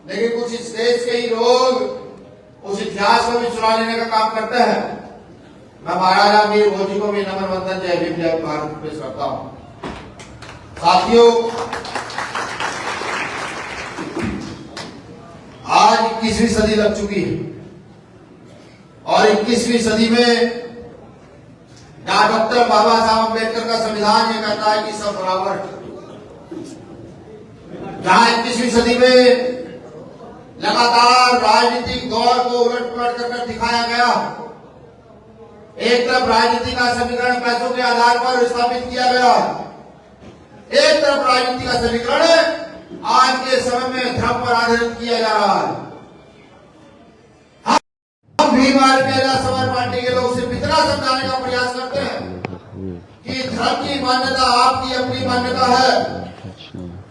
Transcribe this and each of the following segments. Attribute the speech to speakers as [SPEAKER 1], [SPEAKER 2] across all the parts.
[SPEAKER 1] लेकिन कुछ इस देश के ही लोग उस इतिहास को भी चुरा लेने का काम करते हैं। मैं महाराजा वीर भोज जी को भी नमन वंदन जय भीम जय भारत पेश करता हूं। साथियों, आज 21वीं सदी लग चुकी है और 21वीं सदी में जहां डॉक्टर बाबा साहब अम्बेडकर का संविधान ये कहता है कि सब बराबर है, जहां 21वीं सदी में लगातार राजनीतिक दौर को उलट पलट कर दिखाया गया। एक तरफ राजनीति का समीकरण पैसों के आधार पर स्थापित किया गया, एक तरफ राजनीति का समीकरण आज के समय में धर्म पर आधारित किया जा रहा है। हम भी भारतीय समाज पार्टी के लोग सिर्फ इतना समझाने का प्रयास करते हैं कि धर्म की मान्यता आपकी अपनी मान्यता है,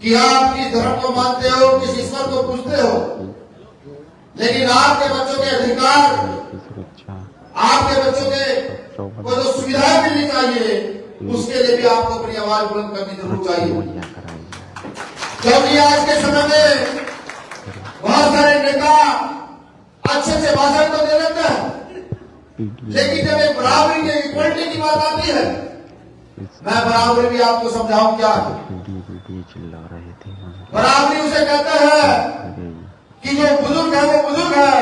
[SPEAKER 1] कि आप किस धर्म को मानते हो, किस ईश्वर को पूजते हो, लेकिन आपके बच्चों के अधिकार, आपके बच्चों को जो सुविधाएं मिलनी चाहिए, उसके लिए भी आपको अपनी आवाज बुलंद करनी जरूर चाहिए। क्योंकि आज के समय में बहुत सारे नेता अच्छे से भाषण तो दे लेते हैं, लेकिन जब एक बराबरी के इक्वलिटी की बात आती है, मैं बराबरी भी आपको समझाऊं क्या है। बराबरी उसे कहते हैं कि जो बुजुर्ग है वो बुजुर्ग है,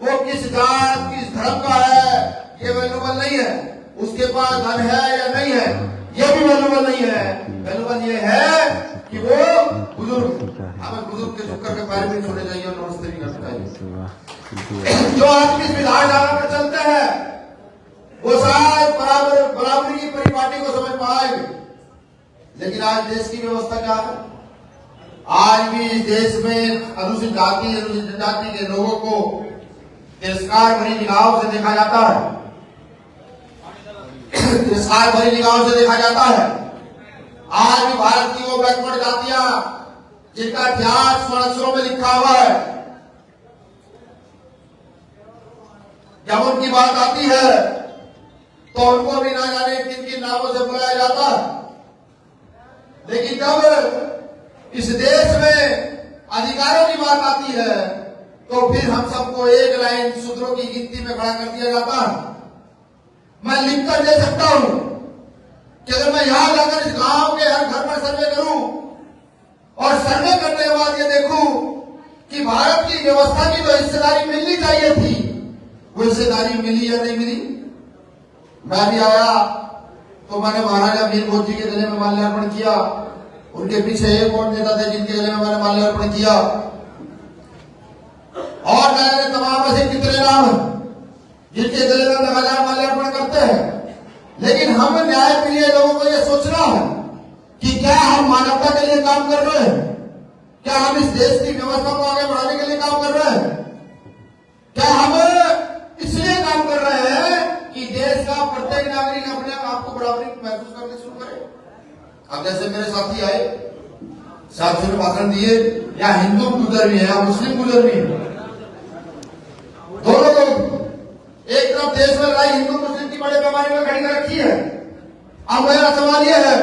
[SPEAKER 1] वो किस जात किस धर्म का है ये वैल्यूबल नहीं है, उसके पास धन है या नहीं है ये भी वैल्यूबल नहीं है। वैल्यूबल ये है कि वो बुजुर्ग, हमें बुजुर्ग के शुक्र के बारे में छोड़े जाइए और नमस्ते भी करना चाहिए। जो आदमी इस विधानसभा में चलते हैं वो शायद बराबरी की परिपाटी को समझ पाएंगे, लेकिन आज देश की व्यवस्था क्या है? आज भी इस देश में अनुसूचित जाति अनुसूचित जनजाति के लोगों को तिरस्कार भरी निगाहों से देखा जाता है, तिरस्कार भरी निगाहों से देखा जाता है। आज भी भारत की वो बैकवर्ड जातियां जिनका इतिहास स्वर्ण अक्षरों में लिखा हुआ है, जब उनकी बात आती है तो उनको भी ना जाने किन किन नामों से बुलाया जाता है, लेकिन जब इस देश में अधिकारों की बात आती है तो फिर हम सबको एक लाइन सूत्रों की गिनती में खड़ा कर दिया जाता है। मैं लिखकर दे सकता हूं कि अगर मैं यहां जाकर इस गांव के हर घर पर सर्वे करूं और सर्वे करने के बाद ये देखूं कि भारत की व्यवस्था की जो हिस्सेदारी मिलनी चाहिए थी वो हिस्सेदारी मिली या नहीं मिली। मैं भी आया तो मैंने महाराजा वीर भोज जी के गले में माल्यार्पण किया, उनके पीछे एक और नेता थे जिनके गले में मैंने माल्यार्पण किया, और मैंने तमाम ऐसे कितने नाम जिनके गले में लगातार माल्यार्पण करते हैं। लेकिन हम न्याय के लिए लोगों को यह सोचना है कि क्या हम मानवता के लिए काम कर रहे हैं, क्या हम इस देश की व्यवस्था को आगे बढ़ाने के लिए काम कर रहे हैं, क्या हम इसलिए काम कर रहे हैं कि देश का प्रत्येक नागरिक अपने आप को बराबरी महसूस करने शुरू करे। अब जैसे मेरे साथी आए, साथियों ने भाषण दिए, या हिंदू गुजर भी है या मुस्लिम गुजर भी है, दोनों लोग एक तरफ देश में लड़ाई हिंदू मुस्लिम की बड़े पैमाने में खड़ी कर रखी है। अब मेरा सवाल यह है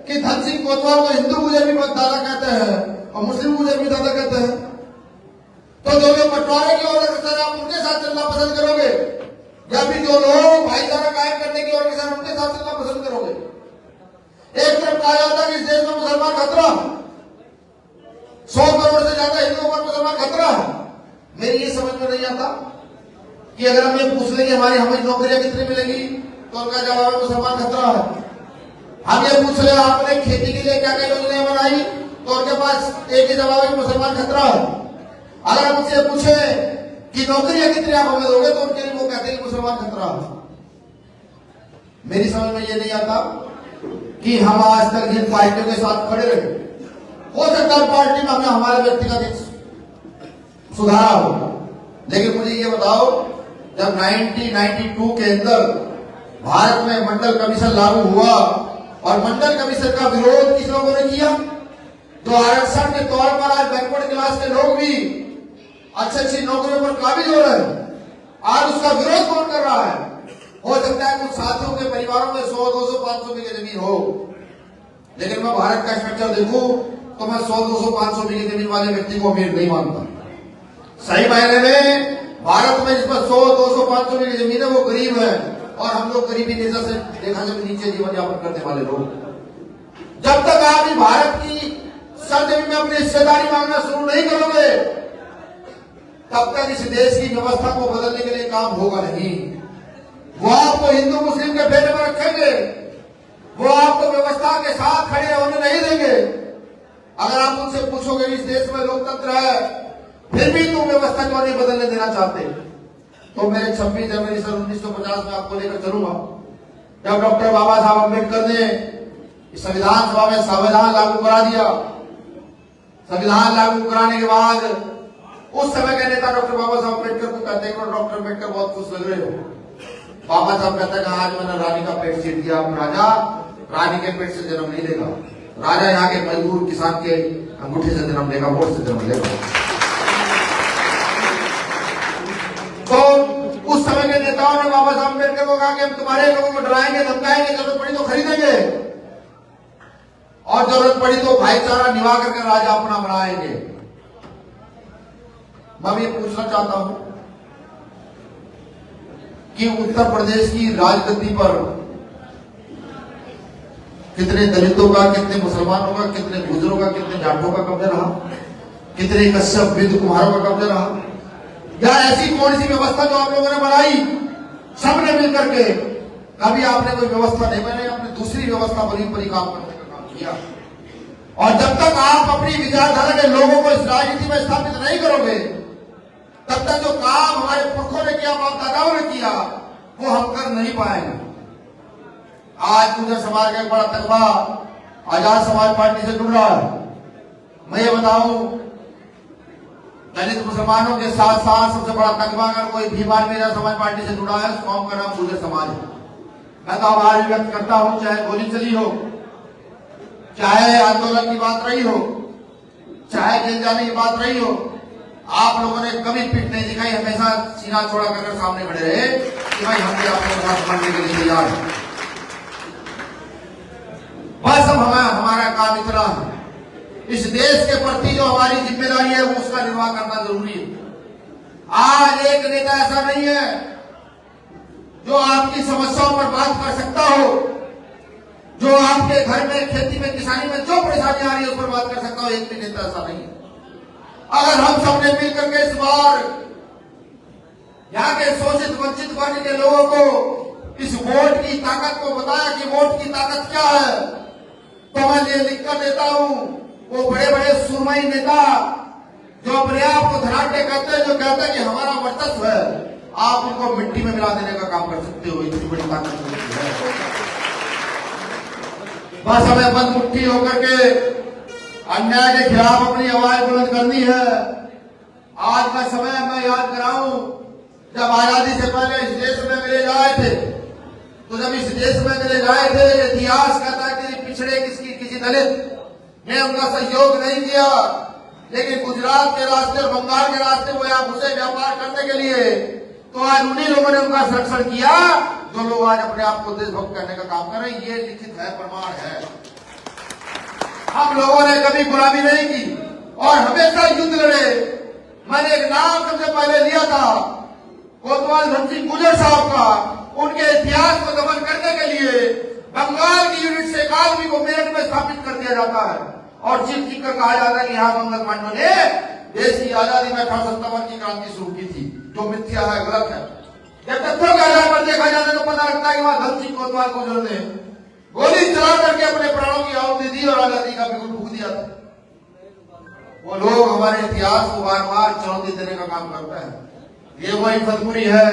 [SPEAKER 1] कि धन सिंह कोतवाल को हिंदू गुजर भी दादा कहते हैं और मुस्लिम गुजर भी दादा कहते हैं, तो जो लोग बंटवारे की ओर अग्रसर आप उनके साथ चलना पसंद करोगे या फिर जो लोग भाईचारा कायम करने की ओर अग्रसर उनके साथ चलना पसंद करोगे? एक तरफ कहा जाता है कि इस देश में मुसलमान खतरा, 100 करोड़ से ज्यादा हिंदुओं पर मुसलमान खतरा है। मेरी ये समझ में नहीं आता कि अगर हम ये पूछ लें कि हमें नौकरियां कितनी मिलेगी तो उनका जवाब है मुसलमान खतरा है। हम ये पूछ ले आपने खेती के लिए क्या क्या योजनाएं बनाई तो उनके पास एक ही जवाब है मुसलमान खतरा है। अगर हम उनसे पूछे कि नौकरियां कितनी आप हमें दोगे तो उनके लिए वो कहते हैं मुसलमान खतरा है। मेरी समझ में ये नहीं आता कि हम आज तक जिन पार्टियों के साथ खड़े रहे, हो सकता है पार्टी में हमने हमारे व्यक्तिगत सुधारा हो, लेकिन मुझे ये बताओ जब 1992 के अंदर भारत में मंडल कमीशन लागू हुआ और मंडल कमीशन का विरोध किस लोगों ने किया? जो आरक्षण के तौर पर आज बैकवर्ड क्लास के लोग भी अच्छी अच्छी नौकरियों पर काबिज हो रहे हैं, आज उसका विरोध कौन कर रहा है? हो सकता है कुछ साथियों के परिवारों में 100, 200, 500 बीघे जमीन हो, लेकिन मैं भारत का स्ट्रक्चर देखूं तो मैं 100, 200, 500 बीघे जमीन वाले व्यक्ति को अमीर नहीं मानता। सही मायने में भारत में जिसमें 100, 200, 500 की जमीन है वो गरीब है, और हम लोग गरीबी नेचर से देखा जाए नीचे जीवन यापन करने वाले लोग। जब तक आप इस भारत की सरजमीन में अपनी हिस्सेदारी मांगना शुरू नहीं करोगे, तब तक इस देश की व्यवस्था को बदलने के लिए काम होगा नहीं। वो आपको हिंदू मुस्लिम के फेरे में रखेंगे, वो आपको व्यवस्था के साथ खड़े होने नहीं देंगे। अगर आप उनसे पूछोगे इस देश में लोकतंत्र है, फिर भी तुम व्यवस्था क्यों नहीं बदलने देना चाहते, तो मेरे 26 जनवरी सन 1950 में आपको लेकर चलूंगा, जब डॉक्टर बाबा साहब अम्बेडकर ने संविधान सभा में संविधान लागू करा दिया। संविधान लागू कराने के बाद उस समय के नेता डॉक्टर बाबा साहब अम्बेडकर को कहते हैं, डॉक्टर अम्बेडकर बहुत खुश लग रहे हो। बाबा साहब कहते हैं आज मैंने रानी का पेट चीर दिया, राजा रानी के पेट से जन्म नहीं लेगा, राजा यहाँ के मजदूर किसान के अंगूठे से जन्म लेगा, वोट से जन्म लेगा। तो उस समय के नेताओं ने बाबा साहब अम्बेडकर को कहा कि हम तुम्हारे लोगों को डराएंगे, धमकाएंगे, जरूरत पड़ी तो खरीदेंगे, और जरूरत पड़ी तो भाईचारा निभा करके राजा अपना बनाएंगे। मैं ये पूछना चाहता हूं कि उत्तर प्रदेश की राजगद्दी पर कितने दलितों का, कितने मुसलमानों का, कितने गुजरों का, कितने जाटों का कब्जा रहा, कितने कश्यप विद कुम्हारों का कब्जा रहा, या ऐसी कौन सी व्यवस्था जो आप लोगों ने बनाई सबने मिलकर के? कभी आपने कोई व्यवस्था नहीं बनाई, आपने दूसरी व्यवस्था बनी परी काम करने का काम किया। और जब तक आप अपनी विचारधारा के लोगों को इस राजनीति में स्थापित नहीं करोगे, तब तक जो काम हमारे पुरखों ने किया, बाप दादाओं ने किया, वो हम कर नहीं पाएंगे। आज गुर्जर समाज का एक बड़ा तकबा आजाद समाज पार्टी से जुड़ रहा है। मैं ये बताऊं, दलित मुसलमानों के साथ साथ सबसे बड़ा तकबा अगर कोई भीमान मेरा समाज पार्टी से जुड़ा है, उस कौम का नाम गुर्जर समाज है। मैं तो आभार व्यक्त करता हूं, चाहे गोली चली हो, चाहे आंदोलन की बात रही हो, चाहे जेल जाने की बात रही हो, आप लोगों ने कभी पीठ नहीं दिखाई, हमेशा सीना छोड़ा कर सामने खड़े रहे कि भाई हम भी आपके साथ बनने के लिए तैयार हैं। बस अब हमारा काम इतना है, इस देश के प्रति जो हमारी जिम्मेदारी है वो उसका निर्वाह करना जरूरी है। आज एक नेता ऐसा नहीं है जो आपकी समस्याओं पर बात कर सकता हो, जो आपके घर में, खेती में, किसानी में जो परेशानी आ रही है उस पर बात कर सकता हो। एक भी नेता ऐसा नहीं है। अगर हम सबने मिलकर के इस बार यहाँ के शोषित वंचित वर्ग के लोगों को इस वोट की ताकत को बताया कि वोट की ताकत क्या है, तो मैं ये लिखकर देता हूं, वो बड़े बड़े सुरमई नेता जो अपने आप को धनाढ्य कहते हैं, जो कहते हैं कि हमारा वर्चस्व है, आप उनको मिट्टी में मिला देने का काम कर सकते हो। इतनी बड़ी ताकत है। बस हमें बंद मुट्ठी होकर के अन्याय के खिलाफ अपनी आवाज बुलंद करनी है। आज का समय मैं याद कराऊं, जब आजादी से पहले इस देश में अंग्रेज आए थे, तो जब इस देश में अंग्रेज आए थे, इतिहास कहता है कि पिछड़े किसी दलित ने उनका सहयोग नहीं किया, लेकिन गुजरात के रास्ते और बंगाल के रास्ते वो यहाँ घुसे व्यापार करने के लिए, तो आज उन्हीं लोगों ने उनका संरक्षण किया जो लोग आज अपने आप को देशभक्त करने का काम कर रहे हैं। ये लिखित है, प्रमाण है। हम लोगों ने कभी गुलामी नहीं की और हमेशा युद्ध लड़े। मैंने एक नाम सबसे पहले लिया था कोतवाल धन सिंह गुर्जर साहब का। उनके इतिहास को दमन करने के लिए बंगाल की यूनिट से एक आदमी को मेरठ में स्थापित कर दिया जाता है और चीख चीख कर कहा जाता है कि यहाँ मंगल पांडे ने देश की आजादी में 1857 की क्रांति शुरू की थी, जो मिथ्या है, गलत है। जब तथ्यों के आधार पर देखा जाता है तो पता लगता है कि वहां धन सिंह कोतवाल गुर्जर ने गोली चला करके अपने प्राणों की आहुति दी और आजादी का बिल्कुल फूक दिया था। वो लोग हमारे इतिहास को बार बार चुनौती देने का काम करते हैं। ये वही फतपुरी है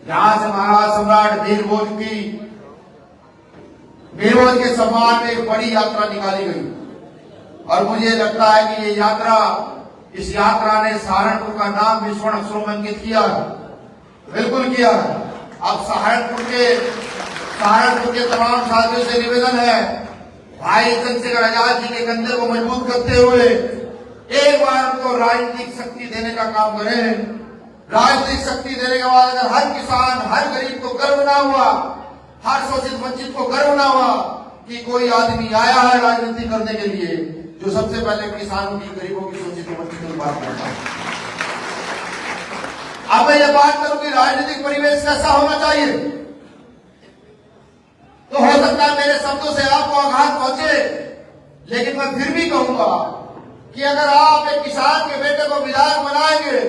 [SPEAKER 1] जहां से महाराज सम्राट वीरभोज के सम्मान में एक बड़ी यात्रा निकाली गई और मुझे लगता है कि ये यात्रा, इस यात्रा ने सहारनपुर का नाम विश्व अक्षरों में अंकित किया, बिल्कुल किया। अब सहारनपुर के तमाम साथियों से निवेदन है, भाई चंद्रशेखर आजाद जी के कंधे को मजबूत करते हुए एक बार उनको राजनीतिक शक्ति देने का काम करें। राजनीतिक शक्ति देने के बाद अगर हर किसान, हर गरीब को गर्व ना हुआ, हर शोषित वंचित को गर्व ना हुआ कि कोई आदमी आया है राजनीति करने के लिए जो सबसे पहले किसानों की, गरीबों की, शोषित वंचितों की बात करता है। अब मैं ये बात करूं कि राजनीतिक परिवेश कैसा होना चाहिए, तो हो सकता है मेरे शब्दों से आपको आघात पहुंचे, लेकिन मैं फिर भी कहूंगा कि अगर आप एक किसान के बेटे को विधायक बनाएंगे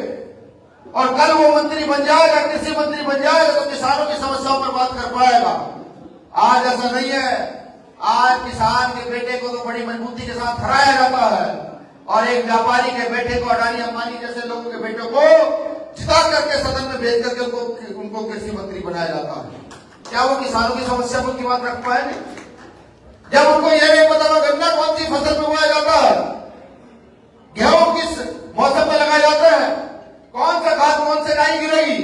[SPEAKER 1] और कल वो मंत्री बन जाएगा, कृषि मंत्री बन जाएगा, तो किसानों की समस्याओं पर बात कर पाएगा। आज ऐसा नहीं है। आज किसान के बेटे को तो बड़ी मजबूती के साथ हराया जाता है और एक व्यापारी के बेटे को, अडानी अंबानी जैसे लोगों के बेटों को जिता करके सदन में भेज करके उनको कृषि मंत्री बनाया जाता है। क्या वो किसानों की समस्या को की बात रख पाएंगे? जब उनको यह नहीं पता वो गन्ना कौन सी फसल में उगाया जाता है, गेहूं किस मौसम में लगाया जाता है, कौन सा खाद कौन से नहीं गिरेगी,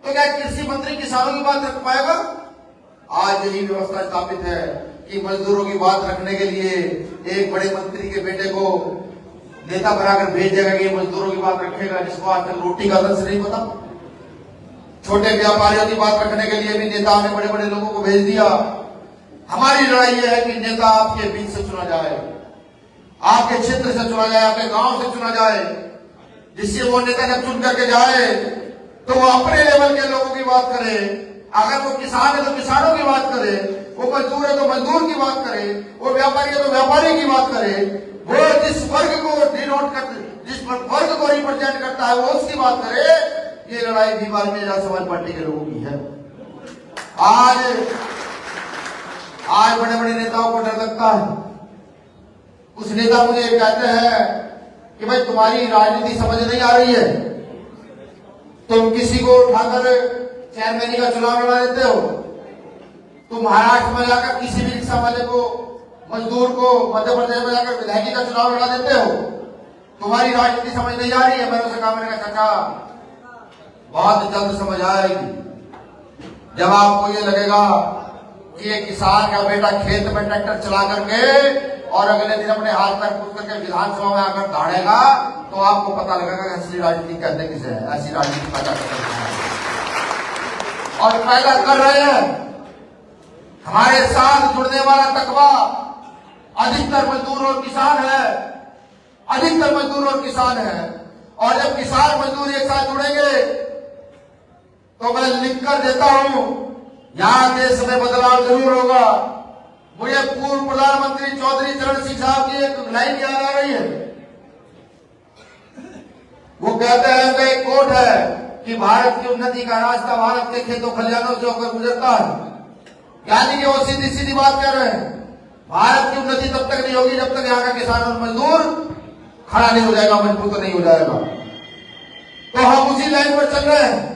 [SPEAKER 1] तो क्या कृषि मंत्री किसानों की बात रख पाएगा? आज यही व्यवस्था स्थापित है कि मजदूरों की बात रखने के लिए एक बड़े मंत्री के बेटे को नेता बनाकर भेज देगा कि मजदूरों की बात रखेगा, जिसको आज तक रोटी का दर्श नहीं पता। छोटे व्यापारियों की बात रखने के लिए भी नेताओं ने बड़े बड़े लोगों को भेज दिया। हमारी लड़ाई यह है कि नेता आपके बीच से चुना जाए, आपके क्षेत्र से चुना जाए, आपके गांव से चुना जाए, जिससे वो नेता जब चुन करके जाए तो वो अपने लेवल के लोगों की बात करे। अगर वो किसान है तो किसानों की बात करे, वो मजदूर है तो मजदूर की बात करे, वो व्यापारी है तो व्यापारी की बात करे, वो जिस वर्ग को डिनोट करते, जिस वर्ग को रिप्रेजेंट करता है वो उसकी बात करे। ये लड़ाई भी भारतीय जनता समाज पार्टी के लोगों की है। आज बड़े बड़े नेताओं को डर लगता है। कुछ नेता मुझे कहते हैं कि भाई तुम्हारी राजनीति समझ नहीं आ रही है, तुम किसी को उठाकर चेयरमैनी का चुनाव लड़ा देते हो, तुम महाराष्ट्र में जाकर किसी भी रिक्शा वाले को, मजदूर को, मध्य प्रदेश में जाकर विधायकी का चुनाव लड़ा देते हो, तुम्हारी राजनीति समझ नहीं आ रही है। मैंने उसे कहा, मैंने कहा चाचा बहुत जल्द समझ आएगी जब आपको ये लगेगा कि एक किसान का बेटा खेत में ट्रैक्टर चला करके और अगले दिन अपने हाथ पर कूद करके विधानसभा में आकर दौड़ेगा, तो आपको पता लगेगा कि असली राजनीति कहते किसे है, ऐसी राजनीति पैदा करते हैं और पैदा कर रहे हैं। हमारे साथ जुड़ने वाला तकवा अधिकतर मजदूर और किसान है, अधिकतर मजदूर और किसान है। और जब किसान मजदूर एक साथ जुड़ेंगे तो मैं लिख कर देता हूं, यहां देश में बदलाव जरूर होगा। मुझे पूर्व प्रधानमंत्री चौधरी चरण सिंह साहब की एक लाइन याद आ रही है। वो कहते हैं कि एक कोट है कि भारत की उन्नति का रास्ता भारत के खेतों खलिहानों से होकर गुजरता है। यानी कि वो सीधी सीधी बात कह रहे हैं, भारत की उन्नति तब तक नहीं होगी जब तक यहाँ का किसान और मजदूर खड़ा नहीं हो जाएगा, मजबूत नहीं हो जाएगा। तो हम उसी लाइन पर चल रहे हैं।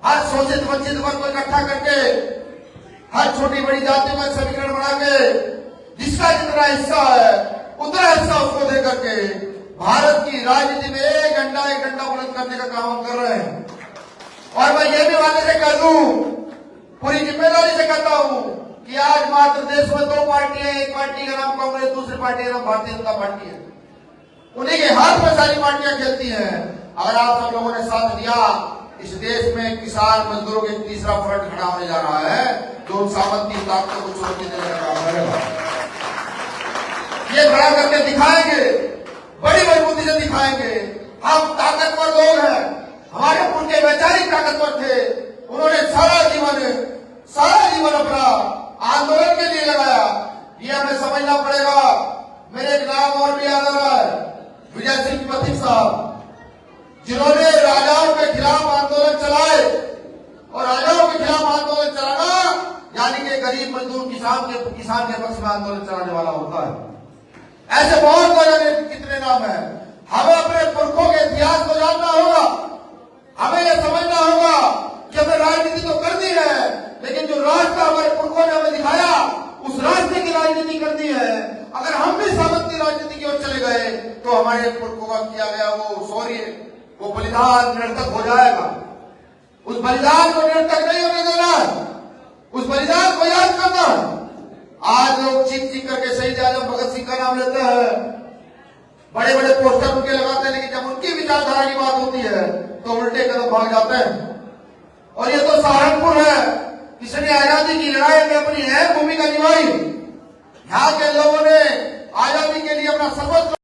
[SPEAKER 1] हर शोषित वंचित वर्ग को इकट्ठा करके, हर छोटी बड़ी जाति में समीकरण बना के, जिसका जितना हिस्सा है उतना हिस्सा उसको दे करके भारत की राजनीति में एक डंडा बुलंद करने का काम हम कर रहे हैं। और मैं ये भी वादे से कह दूं, पूरी जिम्मेदारी से कहता हूं कि आज मात्र देश में दो पार्टी है। एक पार्टी का नाम कांग्रेस, दूसरी पार्टी का नाम भारतीय जनता पार्टी है। उन्हीं के हाथ में सारी पार्टियां खेलती हैं। अगर आप सब लोगों ने साथ दिया, इस देश में किसान मजदूरों के तीसरा फ्रंट खड़ा होने जा रहा है, जो उन सामंती ताकतों को चुनौती देने का काम करेगा। ये खड़ा करके दिखाएंगे, बड़ी मजबूती से दिखाएंगे। हम ताकतवर लोग हैं, हमारे पूर्व के वैचारिक ताकतवर थे। उन्होंने सारा जीवन अपना आंदोलन के लिए लगाया। ये हमें समझना पड़ेगा। मेरे एक नाम और भी याद आ रहा है, विजय सिंह पथिक साहब, जिन्होंने राजाओं के खिलाफ आंदोलन चलाए। और राजाओं के खिलाफ आंदोलन चलाना यानी कि गरीब मजदूर किसान के पक्ष में आंदोलन चलाने वाला होता है। ऐसे बहुत बड़े कितने नाम हैं। हमें अपने पुरखों के इतिहास को जानना होगा। हमें यह समझना होगा कि हमें राजनीति तो करनी है, लेकिन जो रास्ता हमारे पुरखों ने हमें दिखाया उस रास्ते की राजनीति करनी है। अगर हम भी सामंती राजनीति की ओर चले गए तो हमारे पुरखों का किया गया वो शौर्य, वो बलिदान निरर्थक हो जाएगा। उस बलिदान को निरर्थक नहीं होने देना, उस बलिदान को याद करना। आज लोग चीख करके शहीद आजम भगत सिंह का नाम लेते हैं, बड़े बड़े पोस्टर उनके लगाते हैं, लेकिन जब उनकी विचारधारा की बात होती है तो उल्टे कदम भाग जाते हैं। और ये तो सहारनपुर है, इसने आजादी की लड़ाई में अपनी अहम भूमिका निभाई। यहाँ के लोगों ने आजादी के लिए अपना सर्वस्व